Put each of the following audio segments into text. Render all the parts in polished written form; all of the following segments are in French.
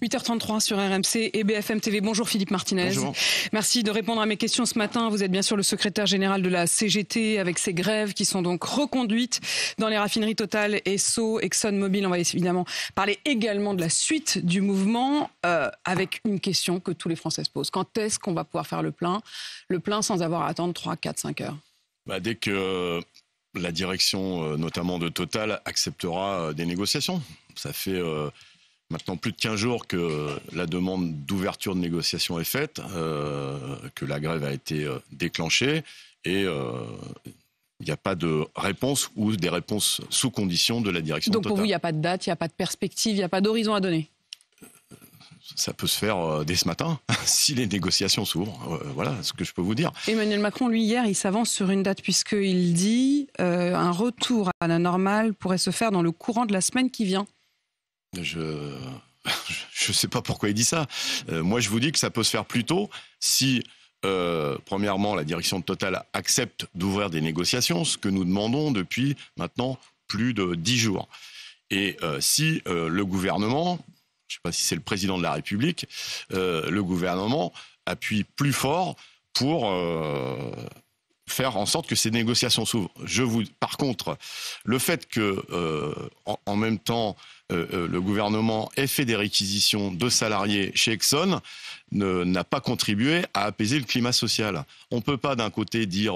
8h33 sur RMC et BFM TV. Bonjour Philippe Martinez. Bonjour. Merci de répondre à mes questions ce matin. Vous êtes bien sûr le secrétaire général de la CGT avec ces grèves qui sont donc reconduites dans les raffineries Total, Esso, ExxonMobil. On va évidemment parler également de la suite du mouvement avec une question que tous les Français se posent. Quand est-ce qu'on va pouvoir faire le plein sans avoir à attendre 3, 4, 5 heures? Dès que la direction, notamment de Total, acceptera des négociations. Ça fait maintenant plus de 15 jours que la demande d'ouverture de négociations est faite, que la grève a été déclenchée et il n'y a pas de réponse ou des réponses sous condition de la direction de Total. Donc pour vous, il n'y a pas de date, il n'y a pas de perspective, il n'y a pas d'horizon à donner? Ça peut se faire dès ce matin, si les négociations s'ouvrent. Voilà ce que je peux vous dire. Emmanuel Macron, lui, hier, il s'avance sur une date puisqu'il dit un retour à la normale pourrait se faire dans le courant de la semaine qui vient. Je sais pas pourquoi il dit ça. Moi, je vous dis que ça peut se faire plus tôt si, premièrement, la direction de Total accepte d'ouvrir des négociations, ce que nous demandons depuis maintenant plus de 10 jours. Et si le gouvernement, je ne sais pas si c'est le président de la République, le gouvernement appuie plus fort pour faire en sorte que ces négociations s'ouvrent. Par contre, le fait que, en même temps, le gouvernement ait fait des réquisitions de salariés chez Exxon n'a pas contribué à apaiser le climat social. On ne peut pas d'un côté dire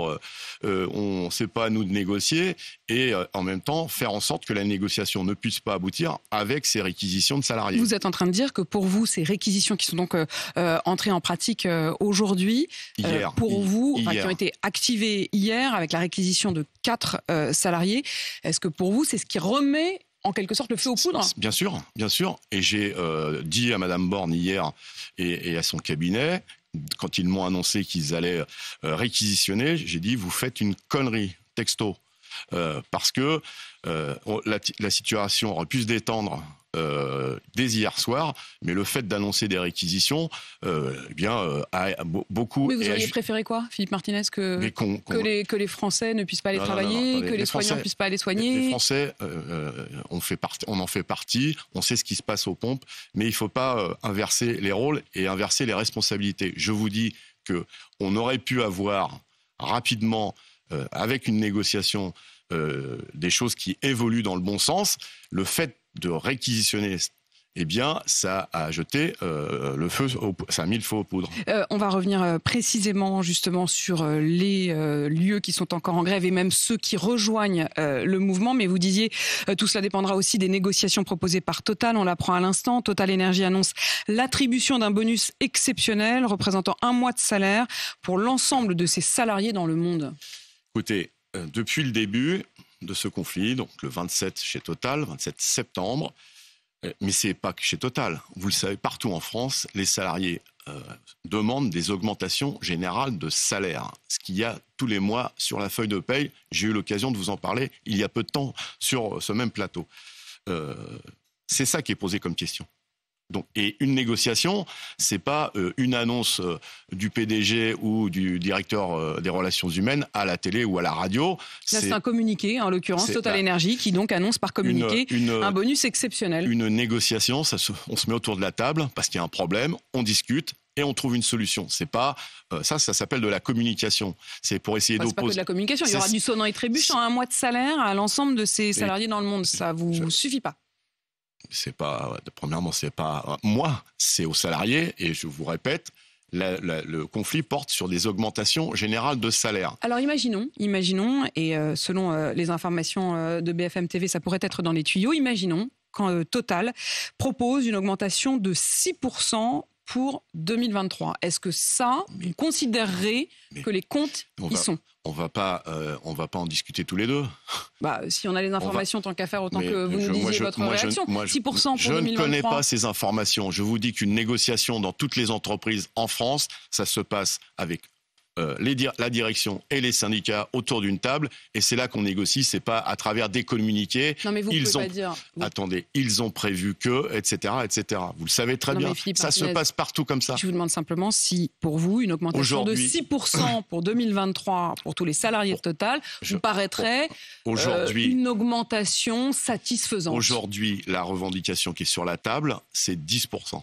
on ne sait pas à nous de négocier et en même temps faire en sorte que la négociation ne puisse pas aboutir avec ces réquisitions de salariés. Vous êtes en train de dire que pour vous, ces réquisitions qui sont donc entrées en pratique aujourd'hui, qui ont été activées hier avec la réquisition de 4 salariés, est-ce que pour vous, c'est ce qui remet en quelque sorte le feu aux poudres? Bien sûr, bien sûr. Et j'ai dit à Madame Borne hier et à son cabinet, quand ils m'ont annoncé qu'ils allaient réquisitionner, j'ai dit vous faites une connerie, texto. Parce que la situation aurait pu se détendre dès hier soir, mais le fait d'annoncer des réquisitions, a beaucoup... Oui, vous auriez préféré quoi, Philippe Martinez, que les Français ne puissent pas aller travailler, que les soignants ne puissent pas aller soigner? Les Français, on en fait partie, on sait ce qui se passe aux pompes, mais il ne faut pas inverser les rôles et inverser les responsabilités. Je vous dis qu'on aurait pu avoir rapidement, avec une négociation, des choses qui évoluent dans le bon sens. Le fait de réquisitionner, ça a jeté ça a mis le feu aux poudres. On va revenir précisément justement sur les lieux qui sont encore en grève et même ceux qui rejoignent le mouvement. Mais vous disiez, tout cela dépendra aussi des négociations proposées par Total. On l'apprend à l'instant. Total Énergie annonce l'attribution d'un bonus exceptionnel représentant 1 mois de salaire pour l'ensemble de ses salariés dans le monde. Écoutez, depuis le début de ce conflit, donc le 27 chez Total, 27 septembre, mais c'est pas que chez Total. Vous le savez, partout en France, les salariés demandent des augmentations générales de salaire. Ce qu'il y a tous les mois sur la feuille de paye. J'ai eu l'occasion de vous en parler il y a peu de temps sur ce même plateau. C'est ça qui est posé comme question. Donc, et une négociation, c'est pas une annonce du PDG ou du directeur des relations humaines à la télé ou à la radio. Là, c'est un communiqué, en l'occurrence Total Énergie, qui donc annonce par communiqué un bonus exceptionnel. Une négociation, on se met autour de la table parce qu'il y a un problème, on discute et on trouve une solution. C'est pas ça s'appelle de la communication. C'est pour essayer d'opposer. C'est pas que de la communication. Il y aura du sonnant et trébuchant, 1 mois de salaire à l'ensemble de ces salariés dans le monde. Ça vous suffit pas? Premièrement, c'est pas moi, c'est aux salariés. Et je vous répète, le conflit porte sur des augmentations générales de salaire. Alors imaginons, et selon les informations de BFM TV, ça pourrait être dans les tuyaux, imaginons quand Total propose une augmentation de 6% pour 2023. Est-ce que ça, vous considérerez que les comptes y sont? On va pas en discuter tous les deux. Si on a les informations, tant qu'à faire, autant que vous nous disiez votre réaction. 6% pour 2023. Je ne connais pas ces informations. Je vous dis qu'une négociation dans toutes les entreprises en France, ça se passe avec la direction et les syndicats autour d'une table, et c'est là qu'on négocie, c'est pas à travers des communiqués. Non mais vous pouvez pas dire. Attendez, ils ont prévu que, etc., etc. Vous le savez très bien. Ça se passe partout comme ça. Je vous demande simplement si, pour vous, une augmentation de 6% pour 2023 pour tous les salariés de Total vous paraîtrait une augmentation satisfaisante. Aujourd'hui, la revendication qui est sur la table, c'est 10%.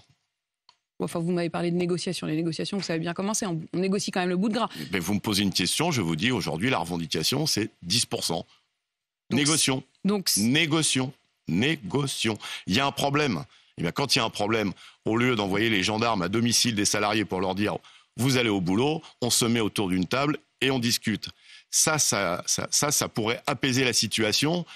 Enfin, vous m'avez parlé de négociations. Les négociations, vous savez bien comment c'est. On négocie quand même le bout de gras. Mais vous me posez une question, je vous dis, aujourd'hui, la revendication, c'est 10%. Négocions. Négocions. Il y a un problème. Et bien, quand il y a un problème, au lieu d'envoyer les gendarmes à domicile des salariés pour leur dire « vous allez au boulot », on se met autour d'une table et on discute. Ça pourrait apaiser la situation,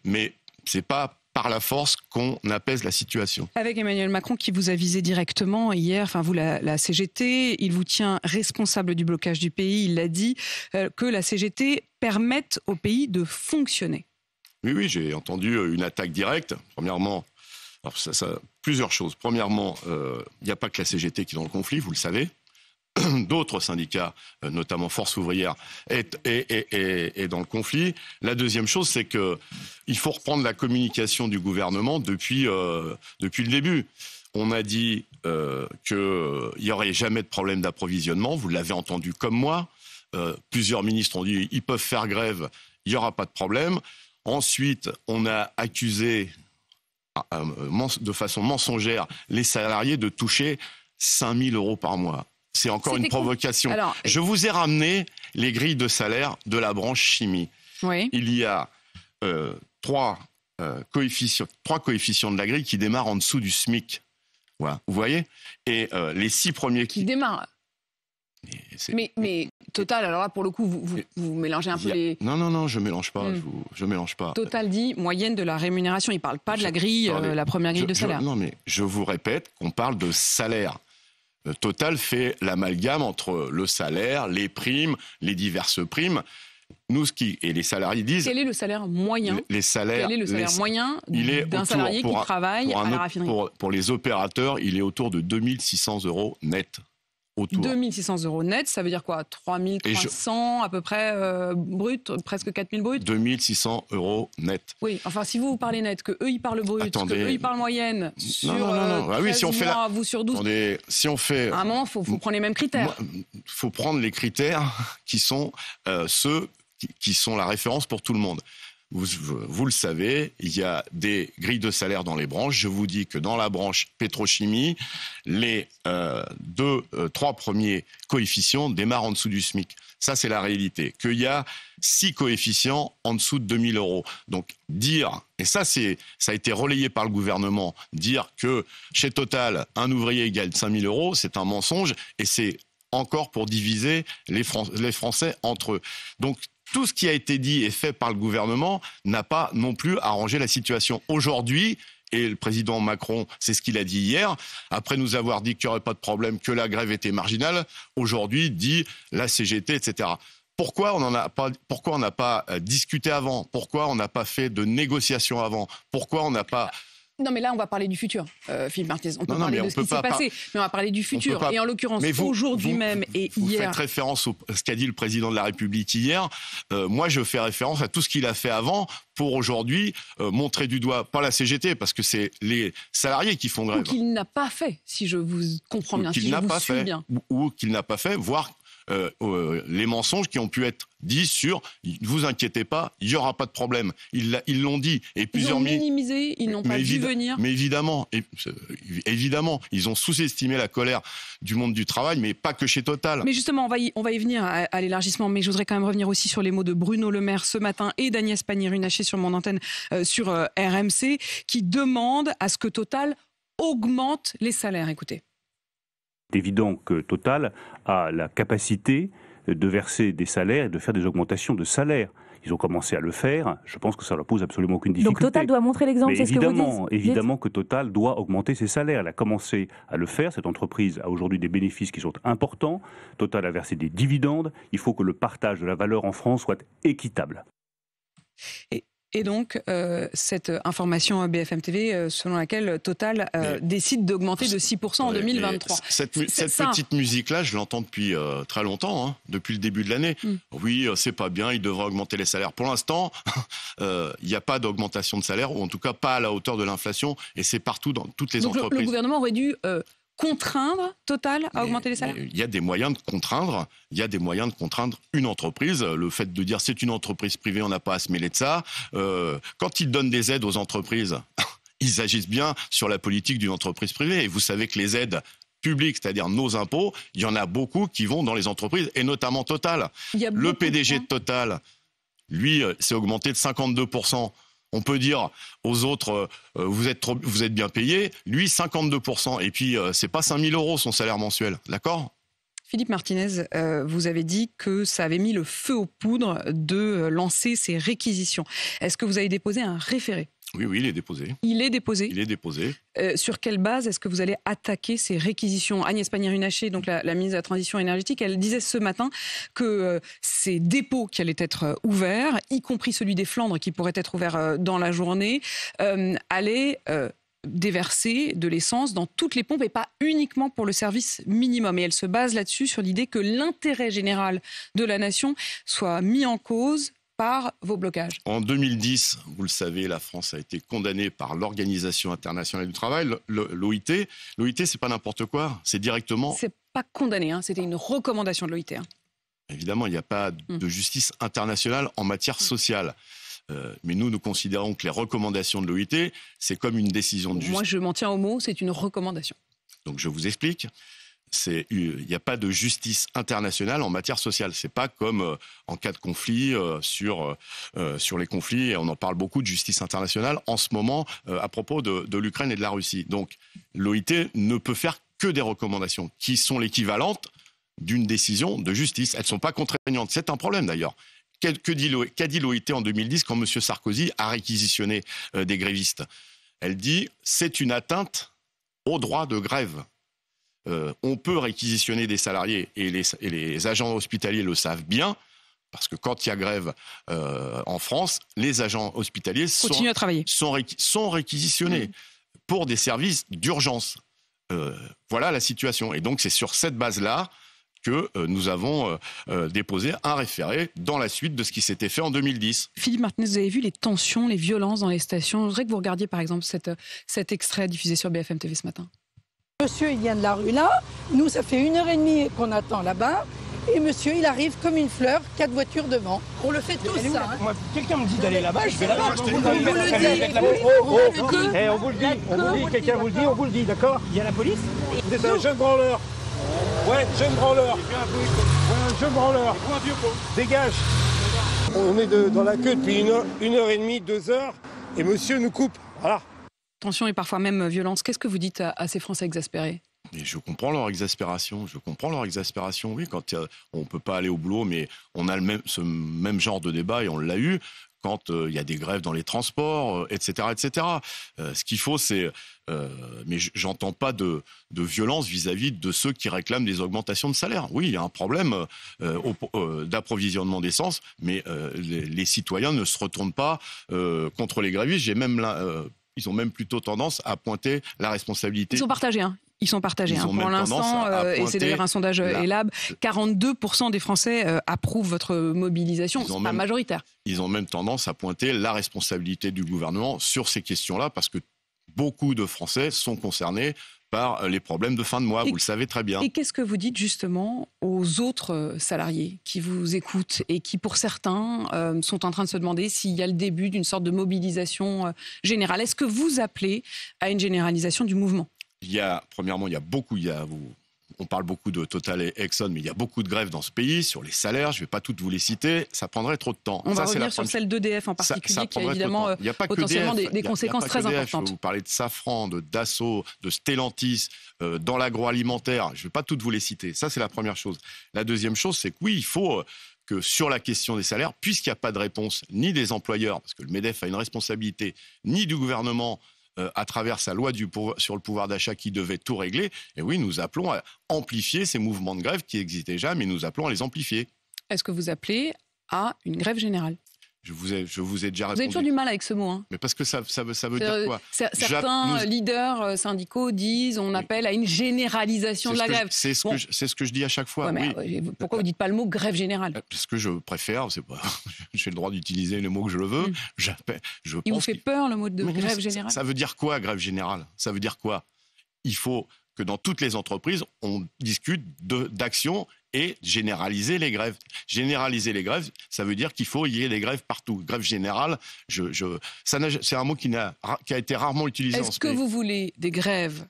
mais c'est pas par la force qu'on apaise la situation. Avec Emmanuel Macron qui vous a visé directement hier, enfin vous la CGT, il vous tient responsable du blocage du pays, il l'a dit, que la CGT permette au pays de fonctionner. Oui, j'ai entendu une attaque directe. Premièrement, alors plusieurs choses. Premièrement, il n'y a pas que la CGT qui est dans le conflit, vous le savez. D'autres syndicats, notamment Force ouvrière, est dans le conflit. La deuxième chose, c'est qu'il faut reprendre la communication du gouvernement depuis le début. On a dit qu'il n'y aurait jamais de problème d'approvisionnement. Vous l'avez entendu comme moi. Plusieurs ministres ont dit qu'ils peuvent faire grève, il n'y aura pas de problème. Ensuite, on a accusé de façon mensongère les salariés de toucher 5 000 € par mois. C'est encore une provocation. Alors, je vous ai ramené les grilles de salaire de la branche chimie. Oui. Il y a trois coefficients de la grille qui démarrent en dessous du SMIC. Voilà. Vous voyez ? Et les 6 premiers qui démarrent. Mais Total, alors là, pour le coup, vous mélangez un peu les... Non, je mélange pas. Je mélange pas. Total dit moyenne de la rémunération. Il ne parle pas de la grille, la première grille de salaire. Non, mais je vous répète qu'on parle de salaire. Total fait l'amalgame entre le salaire, les primes, les diverses primes. Nous, et les salariés disent... Quel est le salaire moyen ? Les salaires... Quel est le salaire moyen d'un salarié qui travaille à la raffinerie ? Pour les opérateurs, il est autour de 2 600 € net. 2 600 € net, ça veut dire quoi ? 3 300 à peu près brut, presque 4 000 brut ? 2 600 € net. Oui, enfin si vous parlez net, que eux ils parlent brut, que eux ils parlent moyenne, sur oui, si on fait mois, vous sur 12... Attendez, si on fait... À un moment, il faut prendre les mêmes critères. Il faut prendre les critères qui sont ceux qui sont la référence pour tout le monde. Vous le savez, il y a des grilles de salaire dans les branches. Je vous dis que dans la branche pétrochimie, les 3 premiers coefficients démarrent en dessous du SMIC. Ça, c'est la réalité. Qu'il y a 6 coefficients en dessous de 2 000 €. Donc, dire, et ça a été relayé par le gouvernement, dire que chez Total, un ouvrier gagne 5 000 €, c'est un mensonge et c'est encore pour diviser les Français entre eux. Donc, tout ce qui a été dit et fait par le gouvernement n'a pas non plus arrangé la situation. Aujourd'hui, et le président Macron, c'est ce qu'il a dit hier, après nous avoir dit qu'il n'y aurait pas de problème, que la grève était marginale, aujourd'hui dit la CGT, etc. Pourquoi on n'a pas discuté avant ? Pourquoi on n'a pas fait de négociations avant ? Pourquoi on n'a pas... Non, mais là, on va parler du futur, Philippe Martinez. On peut parler de ce qui s'est passé, mais on va parler du futur. Et en l'occurrence, aujourd'hui même et hier... Vous faites référence à ce qu'a dit le président de la République hier. Moi, je fais référence à tout ce qu'il a fait avant pour aujourd'hui montrer du doigt, pas la CGT, parce que c'est les salariés qui font grève. Ou qu'il n'a pas fait, si je vous comprends bien, si je vous suis bien. Ou qu'il n'a pas fait, voire... les mensonges qui ont pu être dits sur « ne vous inquiétez pas, il n'y aura pas de problème ». Ils l'ont dit. Et ils ont minimisé, ils n'ont pas vu venir. Mais évidemment, ils ont sous-estimé la colère du monde du travail, mais pas que chez Total. Mais justement, on va y venir à l'élargissement, mais je voudrais quand même revenir aussi sur les mots de Bruno Le Maire ce matin et d'Agnès Pannier-Runacher sur mon antenne sur RMC, qui demandent à ce que Total augmente les salaires. Écoutez. C'est évident que Total a la capacité de verser des salaires et de faire des augmentations de salaires. Ils ont commencé à le faire. Je pense que ça ne leur pose absolument aucune difficulté. Donc Total doit montrer l'exemple, c'est ce que vous dites. Évidemment que Total doit augmenter ses salaires. Elle a commencé à le faire. Cette entreprise a aujourd'hui des bénéfices qui sont importants. Total a versé des dividendes. Il faut que le partage de la valeur en France soit équitable. Et donc, cette information BFM TV, selon laquelle Total décide d'augmenter de 6% en 2023. Cette petite musique-là, je l'entends depuis très longtemps, depuis le début de l'année. Oui, c'est pas bien, il devrait augmenter les salaires. Pour l'instant, il n'y a pas d'augmentation de salaire, ou en tout cas pas à la hauteur de l'inflation, et c'est partout dans toutes les entreprises. Le gouvernement aurait dû... contraindre Total à augmenter les salaires ? Il y a des moyens de contraindre. Il y a des moyens de contraindre une entreprise. Le fait de dire c'est une entreprise privée, on n'a pas à se mêler de ça. Quand ils donnent des aides aux entreprises, ils agissent bien sur la politique d'une entreprise privée. Et vous savez que les aides publics, c'est-à-dire nos impôts, il y en a beaucoup qui vont dans les entreprises, et notamment Total. Le PDG de Total, lui, s'est augmenté de 52%. On peut dire aux autres, vous êtes bien payés. Lui, 52%. Et puis, c'est pas 5 000 € son salaire mensuel. D'accord ? Philippe Martinez, vous avez dit que ça avait mis le feu aux poudres de lancer ces réquisitions. Est-ce que vous avez déposé un référé ? Oui, il est déposé. Il est déposé ? Il est déposé. Sur quelle base est-ce que vous allez attaquer ces réquisitions ? Agnès Pannier-Runacher, donc la ministre de la Transition énergétique, elle disait ce matin que ces dépôts qui allaient être ouverts, y compris celui des Flandres qui pourrait être ouvert dans la journée, allaient déverser de l'essence dans toutes les pompes et pas uniquement pour le service minimum. Et elle se base là-dessus sur l'idée que l'intérêt général de la nation soit mis en cause par vos blocages. En 2010, vous le savez, la France a été condamnée par l'Organisation internationale du travail, l'OIT. L'OIT, c'est pas n'importe quoi, c'est directement... C'est pas condamné, c'était une recommandation de l'OIT. Évidemment, il n'y a pas de justice internationale en matière sociale. Mais nous considérons que les recommandations de l'OIT, c'est comme une décision de justice. Moi, je m'en tiens au mot, c'est une recommandation. Donc, je vous explique. Il n'y a pas de justice internationale en matière sociale. C'est pas comme en cas de conflit sur les conflits. Et on en parle beaucoup de justice internationale en ce moment à propos de l'Ukraine et de la Russie. Donc l'OIT ne peut faire que des recommandations qui sont l'équivalente d'une décision de justice. Elles ne sont pas contraignantes. C'est un problème d'ailleurs. Qu'a dit l'OIT en 2010 quand M. Sarkozy a réquisitionné des grévistes ? Elle dit c'est une atteinte au droit de grève. On peut réquisitionner des salariés et les agents hospitaliers le savent bien, parce que quand il y a grève en France, les agents hospitaliers sont réquisitionnés pour des services d'urgence. Voilà la situation. Et donc c'est sur cette base-là que nous avons déposé un référé dans la suite de ce qui s'était fait en 2010. Philippe Martinez, vous avez vu les tensions, les violences dans les stations. Je voudrais que vous regardiez par exemple cet extrait diffusé sur BFM TV ce matin. Monsieur, il vient de la rue là. Nous, ça fait 1h30 qu'on attend là-bas. Et monsieur, il arrive comme une fleur, 4 voitures devant. On le fait tous, ça. Moi, quelqu'un me dit d'aller là-bas, je vais là-bas. On vous le dit. On vous le dit, quelqu'un vous le dit, on vous le dit, d'accord ? Il y a la police ? Vous êtes un jeune branleur. Ouais, jeune branleur. Ouais, un jeune branleur. Dégage. On est dans la queue depuis 1h30, 2h, et monsieur nous coupe. Voilà. Tension et parfois même violence. Qu'est-ce que vous dites à ces Français exaspérés ? Et je comprends leur exaspération. Oui, quand on ne peut pas aller au boulot, mais on a ce même genre de débat et on l'a eu quand il y a des grèves dans les transports, etc., etc. Ce qu'il faut, c'est... mais j'entends pas de violence vis-à-vis de ceux qui réclament des augmentations de salaire. Oui, il y a un problème d'approvisionnement d'essence, mais les citoyens ne se retournent pas contre les grévistes. Ils ont même plutôt tendance à pointer la responsabilité. Ils sont partagés, Pour l'instant, et c'est d'ailleurs un sondage ELAB, 42% des Français approuvent votre mobilisation. C'est pas majoritaire. Ils ont même tendance à pointer la responsabilité du gouvernement sur ces questions-là, parce que beaucoup de Français sont concernés par les problèmes de fin de mois, vous le savez très bien. Et qu'est-ce que vous dites justement aux autres salariés qui vous écoutent et qui, pour certains, sont en train de se demander s'il y a le début d'une sorte de mobilisation générale ? Est-ce que vous appelez à une généralisation du mouvement ? Premièrement, on parle beaucoup de Total et Exxon, mais il y a beaucoup de grèves dans ce pays sur les salaires. Je ne vais pas toutes vous les citer, ça prendrait trop de temps. On va revenir sur celle d'EDF en particulier, qui a évidemment potentiellement des conséquences très importantes. Vous parlez de Safran, de Dassault, de Stellantis, dans l'agroalimentaire. Je ne vais pas toutes vous les citer. Ça, c'est la première chose. La deuxième chose, c'est que oui, il faut que sur la question des salaires, puisqu'il n'y a pas de réponse ni des employeurs, parce que le MEDEF a une responsabilité, ni du gouvernement, à travers sa loi sur le pouvoir d'achat qui devait tout régler. Et oui, nous appelons à amplifier ces mouvements de grève qui existent déjà, mais nous appelons à les amplifier. Est-ce que vous appelez à une grève générale ? Je vous ai déjà répondu. Vous avez toujours du mal avec ce mot. Mais parce que ça veut dire quoi ? Certains leaders syndicaux disent on appelle à une généralisation de la grève. C'est ce que je dis à chaque fois. Ouais, mais pourquoi vous ne dites pas le mot grève générale ? Parce que je préfère, j'ai le droit d'utiliser le mot que je le veux. Il vous fait peur le mot de grève générale ? Ça veut dire quoi, grève générale ? Ça veut dire quoi ? Il faut que dans toutes les entreprises, on discute d'actions et généraliser les grèves. Généraliser les grèves, ça veut dire qu'il faut y ait des grèves partout. Grève générale, c'est un mot qui a été rarement utilisé en ce pays. Est-ce que vous voulez des grèves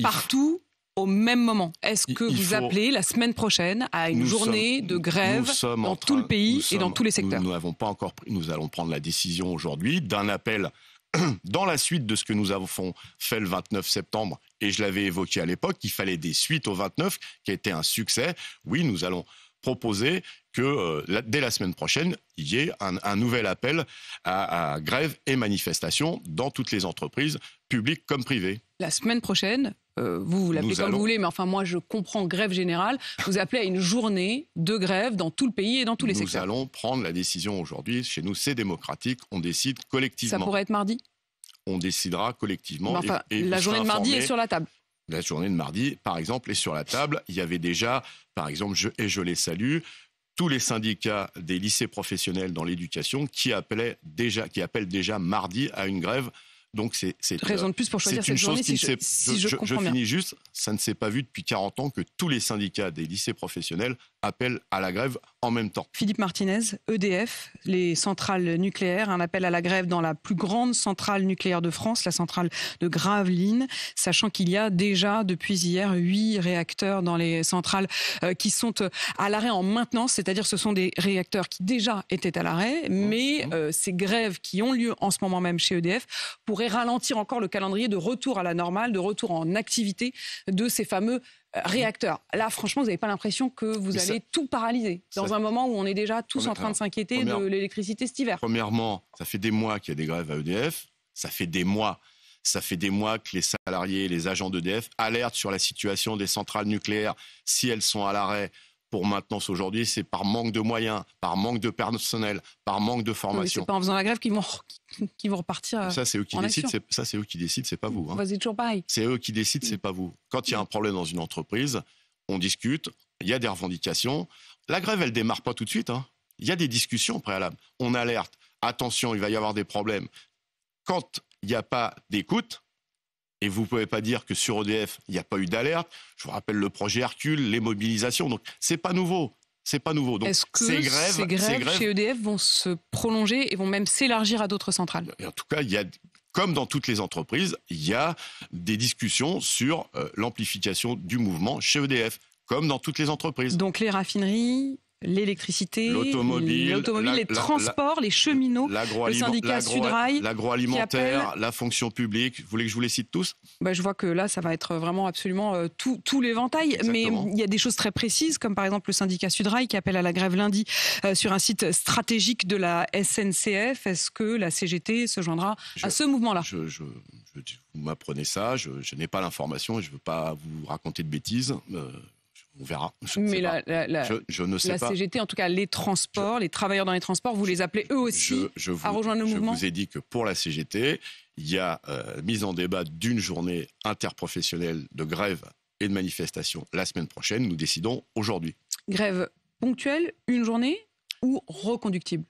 partout au même moment. Est-ce que vous appelez la semaine prochaine à une journée de grève dans tout le pays et dans tous les secteurs? Nous n'avons pas encore pris, nous allons prendre la décision aujourd'hui d'un appel dans la suite de ce que nous avons fait le 29 septembre, et je l'avais évoqué à l'époque, qu'il fallait des suites au 29, qui a été un succès. Oui, nous allons proposer que dès la semaine prochaine, il y ait un nouvel appel à grève et manifestation dans toutes les entreprises, publiques comme privées. La semaine prochaine, vous l'appelez comme vous voulez, mais enfin moi je comprends grève générale, vous appelez à une journée de grève dans tout le pays et dans tous les secteurs. Nous allons prendre la décision aujourd'hui. Chez nous, c'est démocratique, on décide collectivement. Ça pourrait être mardi? On décidera collectivement. Mais enfin, la journée de mardi est sur la table. La journée de mardi, par exemple, est sur la table. Il y avait déjà, par exemple, je les salue, tous les syndicats des lycées professionnels dans l'éducation qui appellent déjà mardi à une grève. Donc c'est raison de plus pour choisir cette journée, si je comprends bien. Je finis juste, ça ne s'est pas vu depuis 40 ans que tous les syndicats des lycées professionnels appellent à la grève en même temps. Philippe Martinez, EDF, les centrales nucléaires, un appel à la grève dans la plus grande centrale nucléaire de France, la centrale de Gravelines, sachant qu'il y a déjà depuis hier 8 réacteurs dans les centrales qui sont à l'arrêt en maintenance, c'est-à-dire ce sont des réacteurs qui déjà étaient à l'arrêt, mais ces grèves qui ont lieu en ce moment même chez EDF pourraient ralentir encore le calendrier de retour à la normale, de retour en activité de ces fameux réacteurs. Là, franchement, vous n'avez pas l'impression que vous allez tout paralyser dans un moment où on est déjà tous en train de s'inquiéter de l'électricité cet hiver. Premièrement, ça fait des mois qu'il y a des grèves à EDF. Ça fait des mois que les salariés, les agents d'EDF alertent sur la situation des centrales nucléaires. Si elles sont à l'arrêt pour maintenance aujourd'hui, c'est par manque de moyens, par manque de personnel, par manque de formation. C'est pas en faisant la grève qu'ils vont repartir. Ça, c'est eux qui décident. Ça, c'est eux qui décident. C'est pas vous. Vous êtes toujours pareil. C'est eux qui décident. C'est pas vous. Quand il y a un problème dans une entreprise, on discute. Il y a des revendications. La grève, elle démarre pas tout de suite. Il y a des discussions préalables. On alerte. Attention, il va y avoir des problèmes. Quand il n'y a pas d'écoute. Et vous ne pouvez pas dire que sur EDF, il n'y a pas eu d'alerte. Je vous rappelle le projet Hercule, les mobilisations. Donc, ce n'est pas nouveau. Donc, est-ce que ces grèves chez EDF vont se prolonger et vont même s'élargir à d'autres centrales? Et en tout cas, comme dans toutes les entreprises, il y a des discussions sur l'amplification du mouvement chez EDF, comme dans toutes les entreprises. Donc, les raffineries, l'électricité, l'automobile, les transports, les cheminots, le syndicat Sudrail, l'agroalimentaire, la fonction publique. Vous voulez que je vous les cite tous? Je vois que là, ça va être vraiment absolument tout l'éventail. Exactement. Mais il y a des choses très précises, comme par exemple le syndicat Sudrail qui appelle à la grève lundi sur un site stratégique de la SNCF. Est-ce que la CGT se joindra à ce mouvement-là? Vous m'apprenez ça, je n'ai pas l'information et je ne veux pas vous raconter de bêtises. On verra. Je ne sais pas. La CGT, en tout cas, les transports, les travailleurs dans les transports, vous les appelez eux aussi à rejoindre le mouvement? Je vous ai dit que pour la CGT, il y a mise en débat d'une journée interprofessionnelle de grève et de manifestation la semaine prochaine. Nous décidons aujourd'hui. Grève ponctuelle, une journée ou reconductible?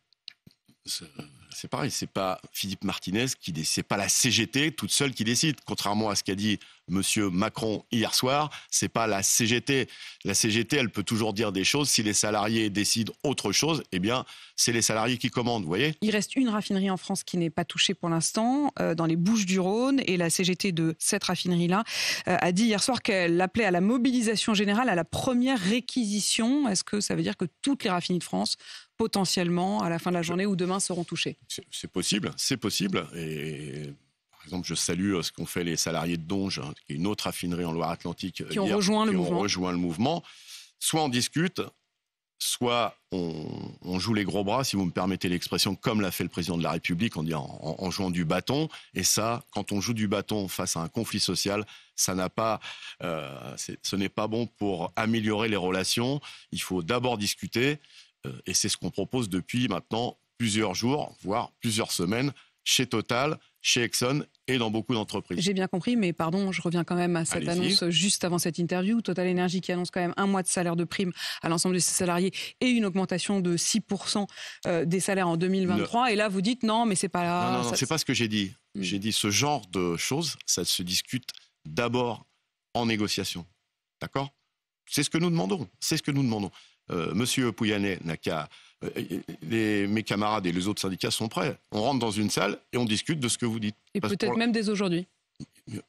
C'est pareil, c'est pas Philippe Martinez c'est pas la CGT toute seule qui décide. Contrairement à ce qu'a dit Monsieur Macron hier soir, c'est pas la CGT. La CGT, elle peut toujours dire des choses. Si les salariés décident autre chose, eh bien, c'est les salariés qui commandent, vous voyez. Il reste une raffinerie en France qui n'est pas touchée pour l'instant, dans les Bouches-du-Rhône, et la CGT de cette raffinerie-là a dit hier soir qu'elle appelait à la mobilisation générale, à la première réquisition. Est-ce que ça veut dire que toutes les raffineries de France, potentiellement, à la fin de la journée ou demain, seront touchées? C'est possible. Et par exemple, je salue ce qu'ont fait les salariés de Donge, qui est une autre raffinerie en Loire-Atlantique, qui ont rejoint le mouvement. Soit on discute, soit on joue les gros bras, si vous me permettez l'expression, comme l'a fait le président de la République, en jouant du bâton. Et ça, quand on joue du bâton face à un conflit social, ce n'est pas bon pour améliorer les relations. Il faut d'abord discuter. Et c'est ce qu'on propose depuis maintenant plusieurs jours, voire plusieurs semaines, chez Total, chez Exxon et dans beaucoup d'entreprises. J'ai bien compris, mais pardon, je reviens quand même à cette annonce juste avant cette interview. Total Energy qui annonce quand même 1 mois de salaire de prime à l'ensemble de ses salariés et une augmentation de 6% des salaires en 2023. Et là, vous dites non, mais c'est pas là. Non, c'est pas ce que j'ai dit. J'ai dit ce genre de choses, ça se discute d'abord en négociation. D'accord ? C'est ce que nous demandons. Monsieur Pouyanné n'a qu'à... mes camarades et les autres syndicats sont prêts. On rentre dans une salle et on discute de ce que vous dites. Et peut-être même dès aujourd'hui.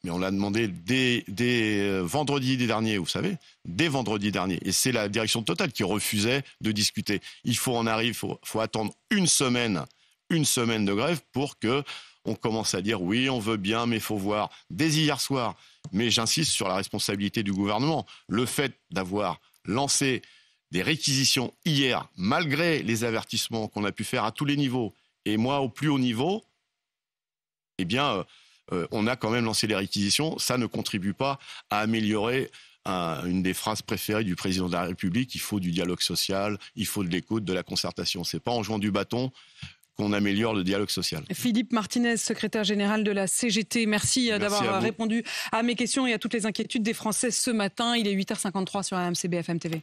Mais on l'a demandé dès vendredi dernier, vous savez, dès vendredi dernier. Et c'est la direction de Total qui refusait de discuter. Il faut attendre une semaine de grève pour que on commence à dire oui, on veut bien, mais il faut voir. Dès hier soir, mais j'insiste sur la responsabilité du gouvernement. Le fait d'avoir lancé des réquisitions hier, malgré les avertissements qu'on a pu faire à tous les niveaux, et moi au plus haut niveau, eh bien, on a quand même lancé les réquisitions. Ça ne contribue pas à améliorer une des phrases préférées du président de la République. Il faut du dialogue social, il faut de l'écoute, de la concertation. C'est pas en jouant du bâton qu'on améliore le dialogue social. Philippe Martinez, secrétaire général de la CGT, merci d'avoir répondu à mes questions et à toutes les inquiétudes des Français ce matin. Il est 8h53 sur RMC BFM TV.